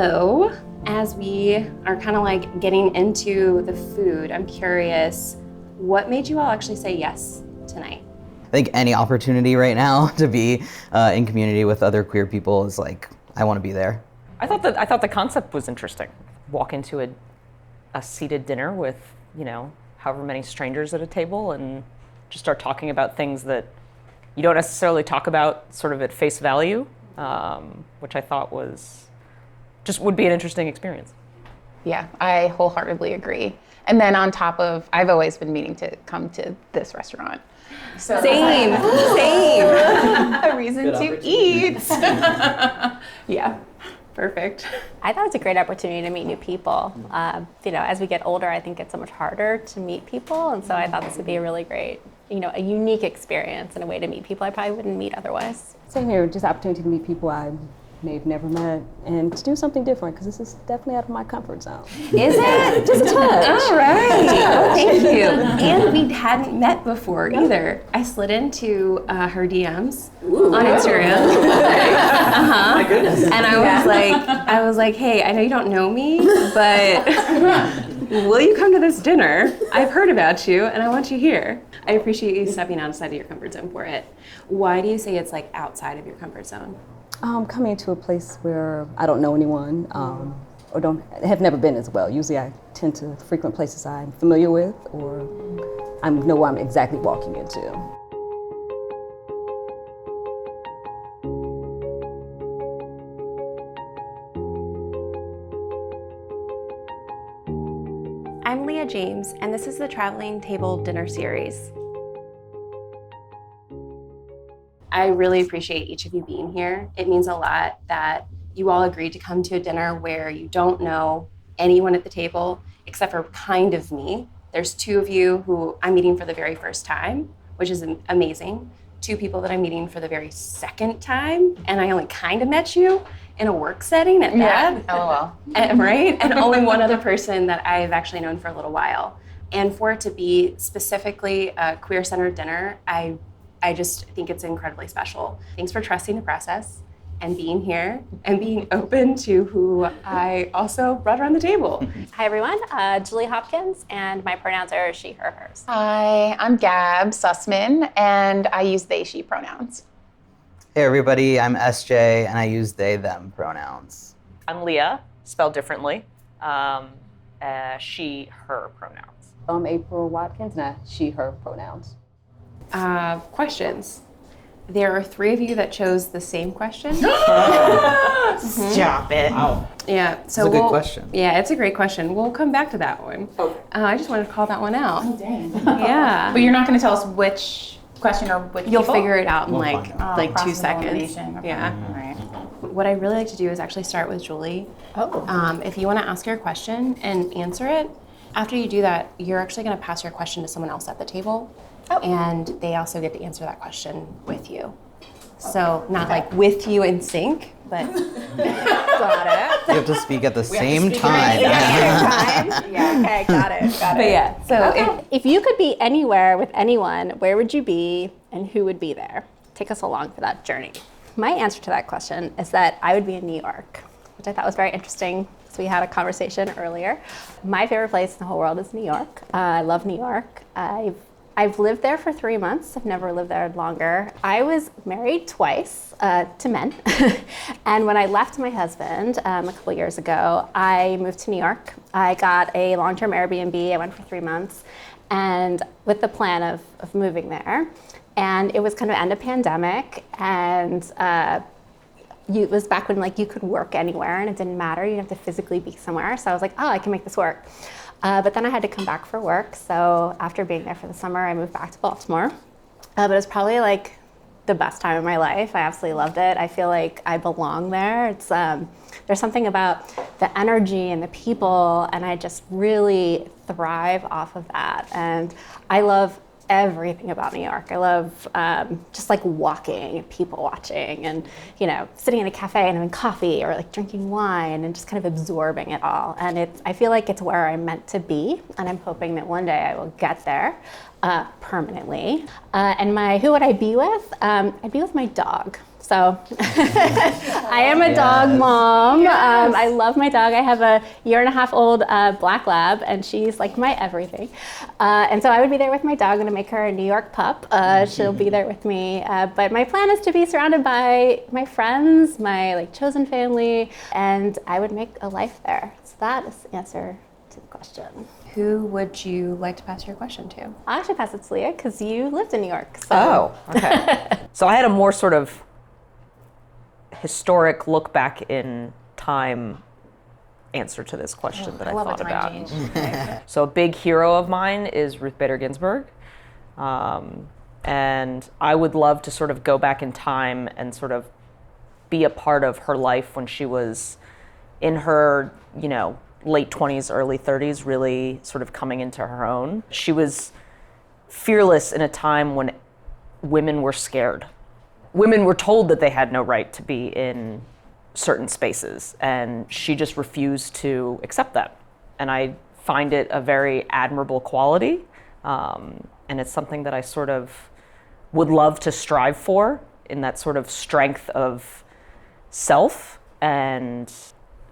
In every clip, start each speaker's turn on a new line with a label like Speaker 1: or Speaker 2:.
Speaker 1: So, as we are kind of like getting into the food, I'm curious, what made you all actually say yes tonight?
Speaker 2: I think any opportunity right now to be in community with other queer people is like, I want to be there.
Speaker 3: I thought the concept was interesting. Walk into a seated dinner with, however many strangers at a table and just start talking about things that you don't necessarily talk about sort of at face value, which I thought would be an interesting experience.
Speaker 4: Yeah, I wholeheartedly agree. And then on top of, I've always been meaning to come to this restaurant. So
Speaker 1: Same.
Speaker 4: a reason to eat. Yeah.
Speaker 1: Perfect.
Speaker 5: I thought it was a great opportunity to meet new people. As we get older, I think it's so much harder to meet people. And so I thought this would be a really great, a unique experience and a way to meet people I probably wouldn't meet otherwise.
Speaker 6: Same here, just opportunity to meet people I may have never met and to do something different because this is definitely out of my comfort zone.
Speaker 1: Is it?
Speaker 6: Just a touch.
Speaker 1: All right. Oh, thank you. And we hadn't met before either. I slid into her DMs on Instagram.
Speaker 2: My goodness.
Speaker 1: And I was like, hey, I know you don't know me, but will you come to this dinner? I've heard about you and I want you here. I appreciate you stepping outside of your comfort zone for it. Why do you say it's like outside of your comfort zone?
Speaker 6: Coming to a place where I don't know anyone or have never been as well. Usually I tend to frequent places I'm familiar with or I know where I'm exactly walking into.
Speaker 1: I'm Leah James, and this is the Traveling Table Dinner Series. I really appreciate each of you being here. It means a lot that you all agreed to come to a dinner where you don't know anyone at the table except for kind of me. There's two of you who I'm meeting for the very first time, which is amazing. Two people that I'm meeting for the very second time, and I only kind of met you in a work setting at that.
Speaker 4: Yeah, LOL.
Speaker 1: Right? And only one other person that I've actually known for a little while. And for it to be specifically a queer-centered dinner, I just think it's incredibly special. Thanks for trusting the process and being here and being open to who I also brought around the table.
Speaker 5: Hi, everyone. Julie Hopkins, and my pronouns are she, her, hers.
Speaker 4: Hi, I'm Gab Sussman, and I use they, she pronouns.
Speaker 2: Hey everybody, I'm SJ and I use they, them pronouns.
Speaker 3: I'm Leah, spelled differently. She, her pronouns.
Speaker 6: I'm April Watkins and I she, her pronouns.
Speaker 1: Questions. There are three of you that chose the same question.
Speaker 4: Stop it.
Speaker 2: Wow.
Speaker 1: Yeah, so
Speaker 2: It's a good question.
Speaker 1: Yeah, it's a great question. We'll come back to that one.
Speaker 4: Okay.
Speaker 1: I just wanted to call that one out.
Speaker 4: Oh, dang.
Speaker 1: Yeah.
Speaker 4: But you're not going to tell us which question or which
Speaker 1: You'll
Speaker 4: people?
Speaker 1: figure it out in
Speaker 2: We'll
Speaker 1: like
Speaker 2: find out.
Speaker 1: 2 seconds.
Speaker 4: Elimination. Okay.
Speaker 1: Yeah.
Speaker 4: All right.
Speaker 1: What I really like to do is actually start with Julie.
Speaker 4: Oh.
Speaker 1: If you want to ask your question and answer it, after you do that, you're actually going to pass your question to someone else at the table.
Speaker 4: Oh.
Speaker 1: And they also get to answer that question with you. So not like with you in sync, but
Speaker 5: Got it.
Speaker 2: You have to speak at the same
Speaker 4: speak
Speaker 2: time.
Speaker 5: Yeah, okay, got it.
Speaker 1: but yeah. So
Speaker 5: If you could be anywhere with anyone, where would you be and who would be there? Take us along for that journey. My answer to that question is that I would be in New York, which I thought was very interesting. So we had a conversation earlier. My favorite place in the whole world is New York. I love New York. I've lived there for 3 months. I've never lived there longer. I was married twice to men. And when I left my husband a couple years ago, I moved to New York. I got a long-term Airbnb. I went for 3 months and with the plan of moving there. And it was kind of end of pandemic. And it was back when like you could work anywhere and it didn't matter. You didn't have to physically be somewhere. So I was like, oh, I can make this work. But then I had to come back for work. So after being there for the summer, I moved back to Baltimore. But it was probably like the best time of my life. I absolutely loved it. I feel like I belong there. It's there's something about the energy and the people, and I just really thrive off of that. And I love everything about New York. I love just like walking, people watching, and sitting in a cafe and having coffee or like drinking wine and just kind of absorbing it all. And I feel like it's where I'm meant to be, and I'm hoping that one day I will get there permanently. And who would I be with? I'd be with my dog. So I am a dog mom. I love my dog. I have a 1.5-year-old black lab, and she's like my everything. And so I would be there with my dog. I'm gonna make her a New York pup. She'll be there with me. But my plan is to be surrounded by my friends, my like chosen family, and I would make a life there. So that is the answer to the question.
Speaker 1: Who would you like to pass your question to?
Speaker 5: I'll actually pass it to Leah because you lived in New York. So.
Speaker 3: Oh, okay. So I had a more sort of historic look back in time answer to this question that I thought about. So a big hero of mine is Ruth Bader Ginsburg. And I would love to sort of go back in time and sort of be a part of her life when she was in her, late 20s, early 30s, really sort of coming into her own. She was fearless in a time when women were scared. Women were told that they had no right to be in certain spaces, and she just refused to accept that. And I find it a very admirable quality, and it's something that I sort of would love to strive for, in that sort of strength of self and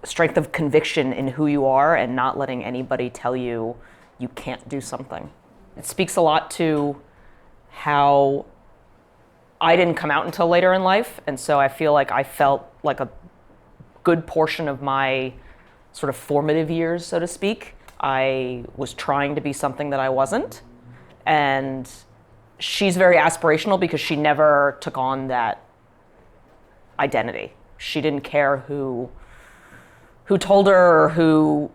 Speaker 3: strength of conviction in who you are and not letting anybody tell you you can't do something. It speaks a lot to how I didn't come out until later in life, and so I feel like I felt like a good portion of my sort of formative years, so to speak, I was trying to be something that I wasn't. And she's very aspirational because she never took on that identity. She didn't care who told her or who,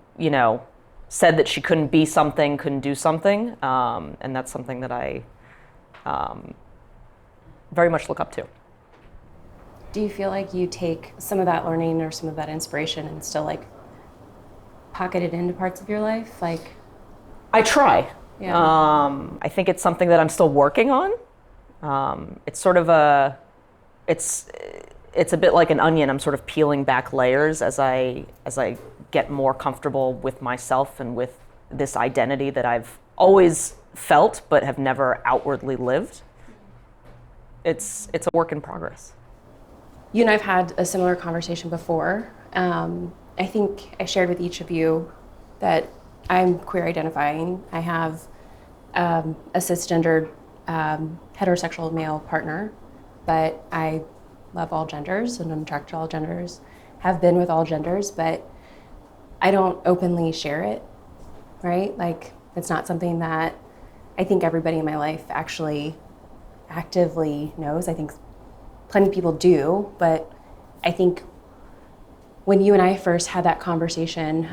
Speaker 3: said that she couldn't be something, couldn't do something. And that's something that I very much look up to.
Speaker 1: Do you feel like you take some of that learning or some of that inspiration and still like pocket it into parts of your life? Like,
Speaker 3: I try.
Speaker 1: Yeah.
Speaker 3: I think it's something that I'm still working on. It's sort of it's a bit like an onion. I'm sort of peeling back layers as I get more comfortable with myself and with this identity that I've always felt but have never outwardly lived. It's a work in progress.
Speaker 1: You and I've had a similar conversation before. I think I shared with each of you that I'm queer identifying. I have a cisgendered heterosexual male partner, but I love all genders and I'm attracted to all genders, have been with all genders, but I don't openly share it, right? Like, it's not something that I think everybody in my life actually actively knows. I think plenty of people do, but I think when you and I first had that conversation,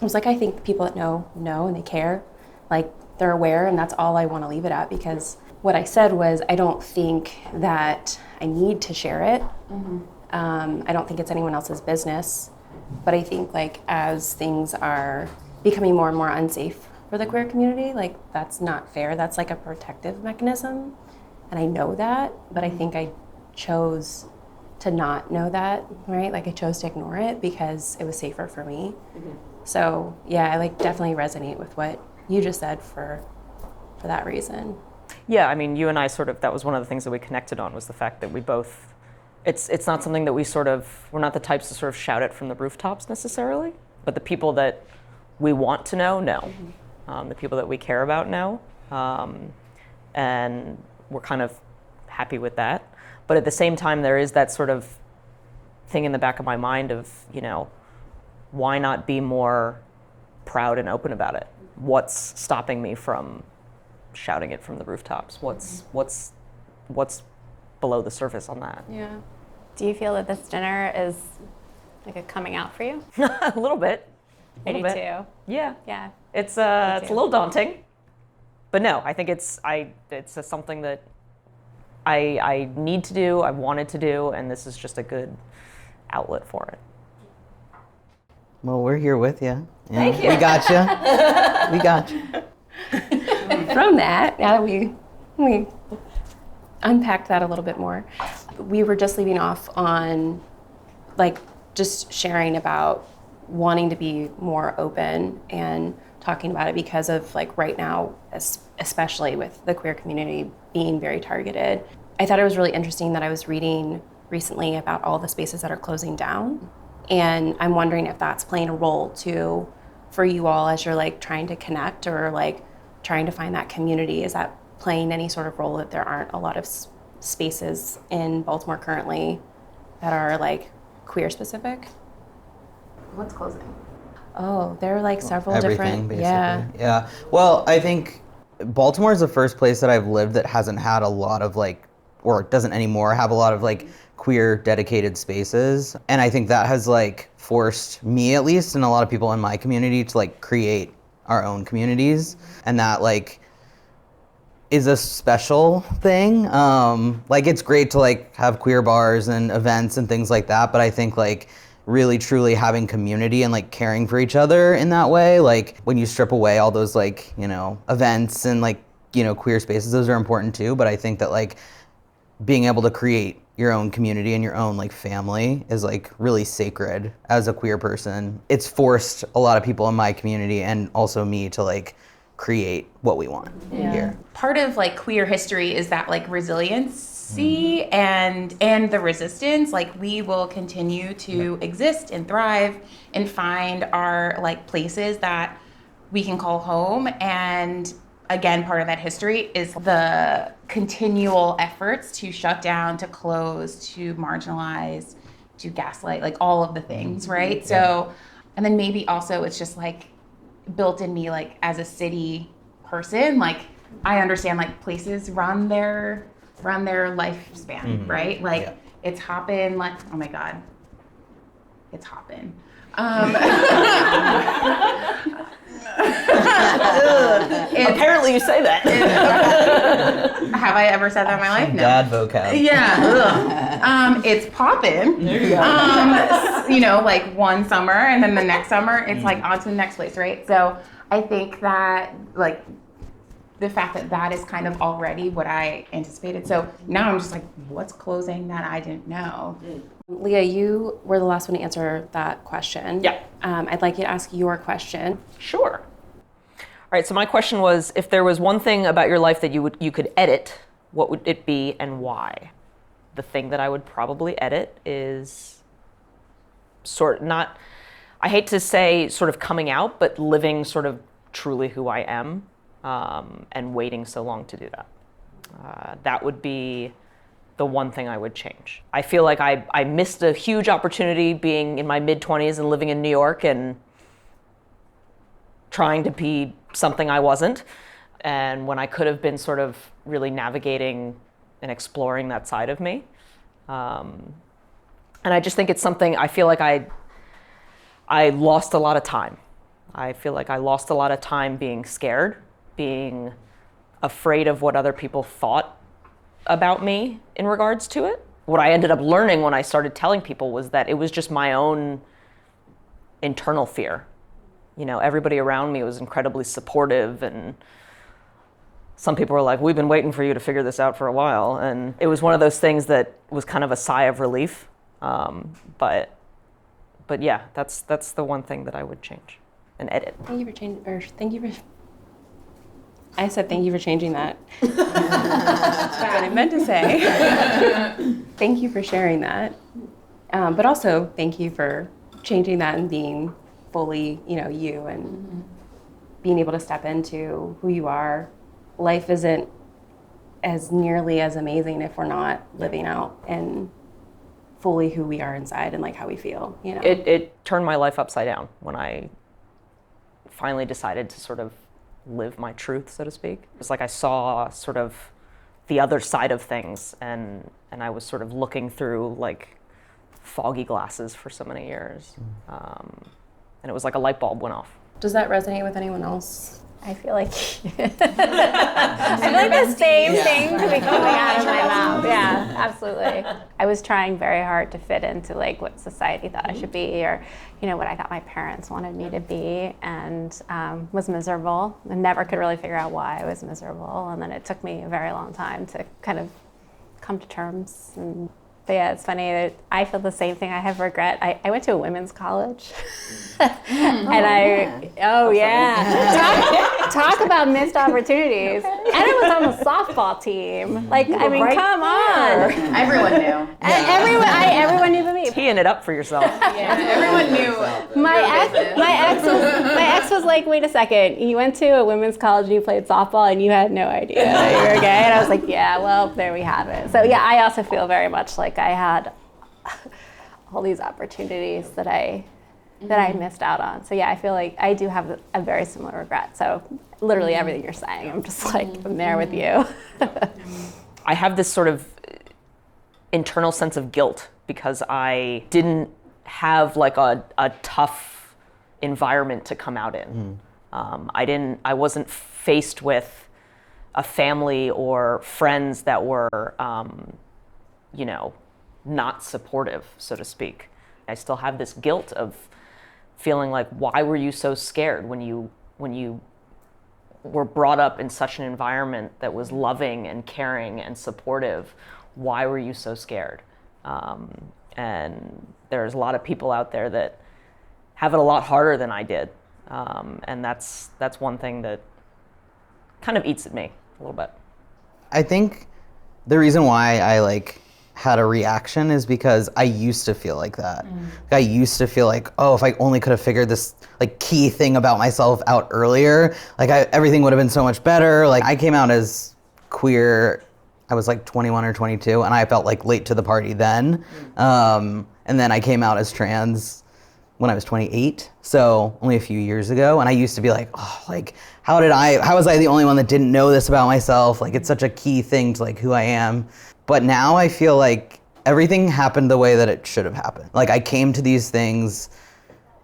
Speaker 1: I was like, I think people that know and they care, like they're aware, and that's all I want to leave it at, because what I said was I don't think that I need to share it. Mm-hmm. I don't think it's anyone else's business, but I think like as things are becoming more and more unsafe for the queer community, like that's not fair. That's like a protective mechanism. And I know that, but I think I chose to not know that, right? Like I chose to ignore it because it was safer for me. Mm-hmm. So yeah, I like definitely resonate with what you just said for that reason.
Speaker 3: Yeah, I mean, you and I sort of, that was one of the things that we connected on, was the fact that we both, it's not something that we're not the types to sort of shout it from the rooftops necessarily, but the people that we want to know. Mm-hmm. The people that we care about know. And we're kind of happy with that. But at the same time, there is that sort of thing in the back of my mind of, why not be more proud and open about it? What's stopping me from shouting it from the rooftops? What's below the surface on that?
Speaker 1: Yeah.
Speaker 5: Do you feel that this dinner is like a coming out for you?
Speaker 3: A little bit.
Speaker 5: I do too.
Speaker 3: Yeah.
Speaker 5: Yeah.
Speaker 3: It's a little daunting, but no, I think it's something that I need to do, I wanted to do, and this is just a good outlet for it.
Speaker 2: Well, we're here with you. Yeah,
Speaker 1: Thank you.
Speaker 2: We got you. We got you.
Speaker 1: From that, now that we unpacked that a little bit more, we were just leaving off on like just sharing about wanting to be more open and talking about it because of like right now, especially with the queer community being very targeted. I thought it was really interesting that I was reading recently about all the spaces that are closing down. And I'm wondering if that's playing a role too for you all as you're like trying to connect or like trying to find that community. Is that playing any sort of role that there aren't a lot of spaces in Baltimore currently that are like queer specific?
Speaker 4: What's closing?
Speaker 1: Oh, there are like several
Speaker 2: Everything,
Speaker 1: different,
Speaker 2: basically.
Speaker 1: yeah.
Speaker 2: Yeah. Well, I think Baltimore is the first place that I've lived that hasn't had a lot of like, or doesn't anymore have a lot of like queer dedicated spaces. And I think that has like forced me, at least, and a lot of people in my community to like create our own communities. And that like is a special thing. Like it's great to like have queer bars and events and things like that, but I think like really truly having community and like caring for each other in that way, like when you strip away all those like, you know, events and like, you know, queer spaces, those are important too, but I think that like being able to create your own community and your own like family is like really sacred as a queer person. It's forced a lot of people in my community and also me to like create what we want here.
Speaker 4: Part of like queer history is that like resiliency and the resistance. Like we will continue to exist and thrive and find our like places that we can call home. And again, part of that history is the continual efforts to shut down, to close, to marginalize, to gaslight, like all of the things, right? So, and then maybe also it's just like built in me, like as a city person, like I understand like places run their lifespan, right? Like it's hopping, like, oh my God, it's hopping.
Speaker 3: Apparently you say that.
Speaker 4: Have I ever said that in my life? No.
Speaker 2: Dad vocab.
Speaker 4: Yeah. It's popping. You know, like one summer and then the next summer it's like on to the next place, right? So I think that like the fact that that is kind of already what I anticipated. So now I'm just like, what's closing that I didn't know?
Speaker 1: Leah, you were the last one to answer that question.
Speaker 3: Yeah.
Speaker 1: I'd like you to ask your question.
Speaker 3: Sure. All right, so my question was, if there was one thing about your life that you could edit, what would it be and why? The thing that I would probably edit is I hate to say sort of coming out, but living sort of truly who I am, and waiting so long to do that. That would be the one thing I would change. I feel like I missed a huge opportunity being in my mid-20s and living in New York and trying to be something I wasn't. And when I could have been sort of really navigating and exploring that side of me. And I just think it's something, I feel like I lost a lot of time. I feel like I lost a lot of time being scared, being afraid of what other people thought about me in regards to it. What I ended up learning when I started telling people was that it was just my own internal fear. You know, everybody around me was incredibly supportive, and some people were like, we've been waiting for you to figure this out for a while. And it was one of those things that was kind of a sigh of relief. But yeah, that's the one thing that I would change and edit.
Speaker 1: Thank you for changing, or thank you for, I said thank you for changing that. That's what I meant to say. Thank you for sharing that. But also thank you for changing that and being fully, you know, you and being able to step into who you are. Life isn't as nearly as amazing if we're not living out and fully who we are inside and like how we feel, you know.
Speaker 3: It turned my life upside down when I finally decided to sort of live my truth, so to speak. It was like I saw sort of the other side of things, and I was sort of looking through like foggy glasses for so many years. And it was like a light bulb went off.
Speaker 1: Does that resonate with anyone else?
Speaker 5: I feel like the same thing could be coming out of my mouth. Yeah, absolutely. I was trying very hard to fit into like what society thought I should be, or you know what I thought my parents wanted me to be, and was miserable and never could really figure out why I was miserable. And then it took me a very long time to kind of come to terms. But yeah, it's funny that I feel the same thing. I have regret. I went to a women's college, and talk about missed opportunities. And Anna was on the softball team. Like, I mean, come on.
Speaker 4: Everyone knew.
Speaker 5: Everyone knew but me.
Speaker 3: Teeing it up for yourself.
Speaker 4: Yeah, everyone knew.
Speaker 5: My ex was like, wait a second, you went to a women's college and you played softball and you had no idea that you were gay? And I was like, yeah, well, there we have it. So yeah, I also feel very much like I had all these opportunities that I missed out on. So yeah, I feel like I do have a very similar regret. So literally everything you're saying, I'm just like, I'm there with you.
Speaker 3: I have this sort of internal sense of guilt because I didn't have like a tough environment to come out in. I wasn't faced with a family or friends that were, not supportive, so to speak. I still have this guilt of feeling like, why were you so scared when you were brought up in such an environment that was loving and caring and supportive? Why were you so scared? And there's a lot of people out there that have it a lot harder than I did. And that's one thing that kind of eats at me a little bit.
Speaker 2: I think the reason why I had a reaction is because I used to feel like that. I used to feel like, oh, if I only could have figured this key thing about myself out earlier, everything would have been so much better. I came out as queer, I was 21 or 22, and I felt late to the party then. And then I came out as trans when I was 28, so only a few years ago. And I used to be how was I the only one that didn't know this about myself? It's such a key thing to who I am. But now I feel like everything happened the way that it should have happened. I came to these things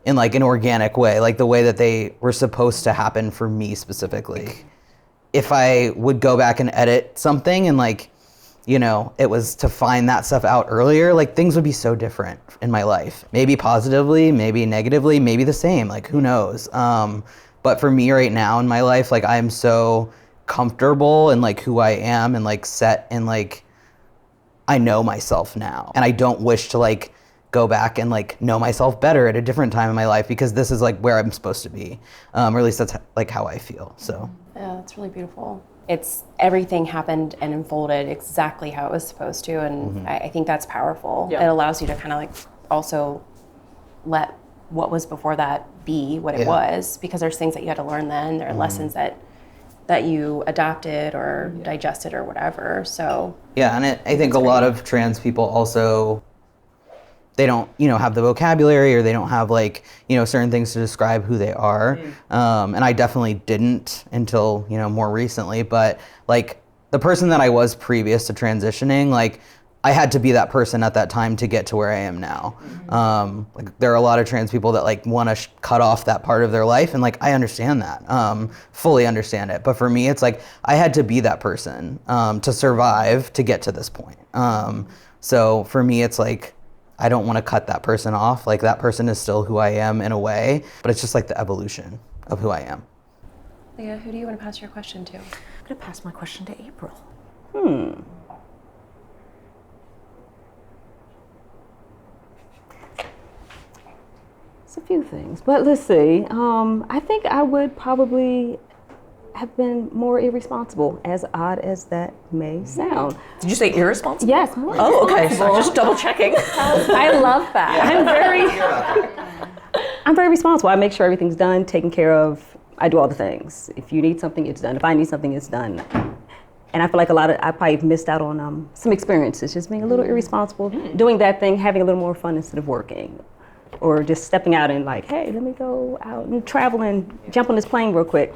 Speaker 2: in an organic way, the way that they were supposed to happen for me specifically. If I would go back and edit something and it was to find that stuff out earlier, things would be so different in my life. Maybe positively, maybe negatively, maybe the same, who knows? But for me right now in my life, I am so comfortable in who I am and set in I know myself now. And I don't wish to go back and know myself better at a different time in my life, because this is where I'm supposed to be. Or at least that's how I feel, so.
Speaker 1: Yeah, that's really beautiful. It's everything happened and unfolded exactly how it was supposed to, and I think that's powerful.
Speaker 3: Yeah.
Speaker 1: It allows you to kind of also let what was before that be what it was, because there's things that you had to learn then, there are lessons that you adopted or digested or whatever, so. Yeah,
Speaker 2: and I think a lot of trans people also, they don't, have the vocabulary, or they don't have certain things to describe who they are. And I definitely didn't until, more recently, but the person that I was previous to transitioning, I had to be that person at that time to get to where I am now. There are a lot of trans people that want to cut off that part of their life, and I understand that, fully understand it. But for me, it's I had to be that person to survive to get to this point. So for me, it's I don't want to cut that person off. That person is still who I am in a way, but it's just the evolution of who I am.
Speaker 1: Leah, who do you want to pass your question to?
Speaker 3: I'm gonna pass my question to April.
Speaker 6: It's a few things, but let's see. I think I would probably have been more irresponsible, as odd as that may sound.
Speaker 3: Did you say irresponsible?
Speaker 6: Yes, more
Speaker 3: Oh, okay. So
Speaker 6: irresponsible.
Speaker 3: just double checking.
Speaker 5: I love that.
Speaker 6: I'm very responsible. I make sure everything's done, taken care of. I do all the things. If you need something, it's done. If I need something, it's done. And I feel like I probably missed out on some experiences, just being a little irresponsible, doing that thing, having a little more fun instead of working. Or just stepping out and hey, let me go out and travel and jump on this plane real quick.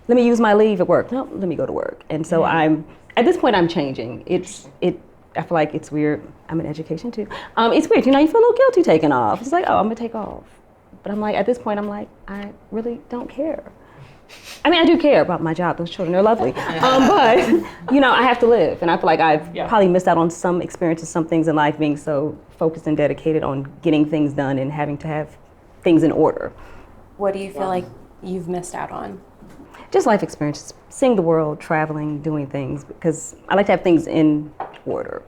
Speaker 6: Let me use my leave at work. No, let me go to work. And so at this point I'm changing. I feel like it's weird. I'm in education too. It's weird, you feel a little guilty taking off. It's oh, I'm gonna take off. But I'm at this point, I really don't care. I mean, I do care about my job. Those children are lovely. But, I have to live. And I feel like I've probably missed out on some experiences, some things in life, being so focused and dedicated on getting things done and having to have things in order.
Speaker 1: What do you feel like you've missed out on?
Speaker 6: Just life experiences, seeing the world, traveling, doing things, because I like to have things in order,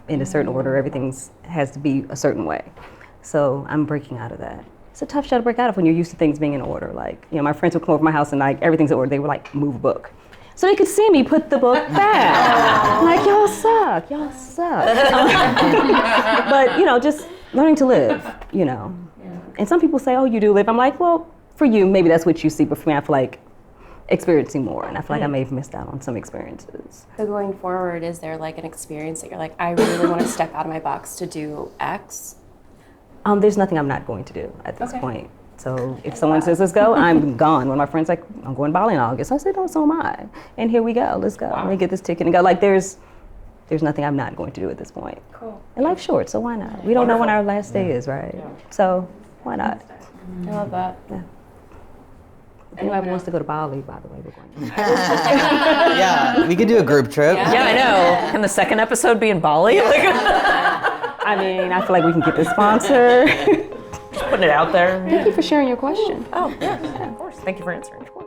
Speaker 6: in a certain order. Everything has to be a certain way. So I'm breaking out of that. It's a tough shell to break out of when you're used to things being in order. My friends would come over to my house and everything's in order. They would move a book. so they could see me put the book back. I'm like, y'all suck. But just learning to live, And some people say, oh, you do live. I'm like, well, for you, maybe that's what you see, but for me, I feel like experiencing more, and I feel like I may have missed out on some experiences.
Speaker 1: So going forward, is there like an experience that you're like, I really want to step out of my box to do X?
Speaker 6: There's nothing I'm not going to do at this point. So if someone says, let's go, I'm gone. One of my friends like, I'm going to Bali in August. I said, no, so am I. And here we go, let's go. Let me get this ticket and go. Like there's nothing I'm not going to do at this point. Cool. And life's short, so why not? We don't know when our last day is, right? Yeah. So why not?
Speaker 1: I love that.
Speaker 6: Yeah. If anyone wants to go to Bali, by the way, we're going.
Speaker 2: Yeah, we could do a group trip.
Speaker 3: Yeah, I know. Can the second episode be in Bali?
Speaker 6: I mean, I feel like we can get the sponsor.
Speaker 3: Just putting it out there.
Speaker 6: Thank you for sharing your question.
Speaker 3: Oh, yeah, of course. Thank you for answering. Of course.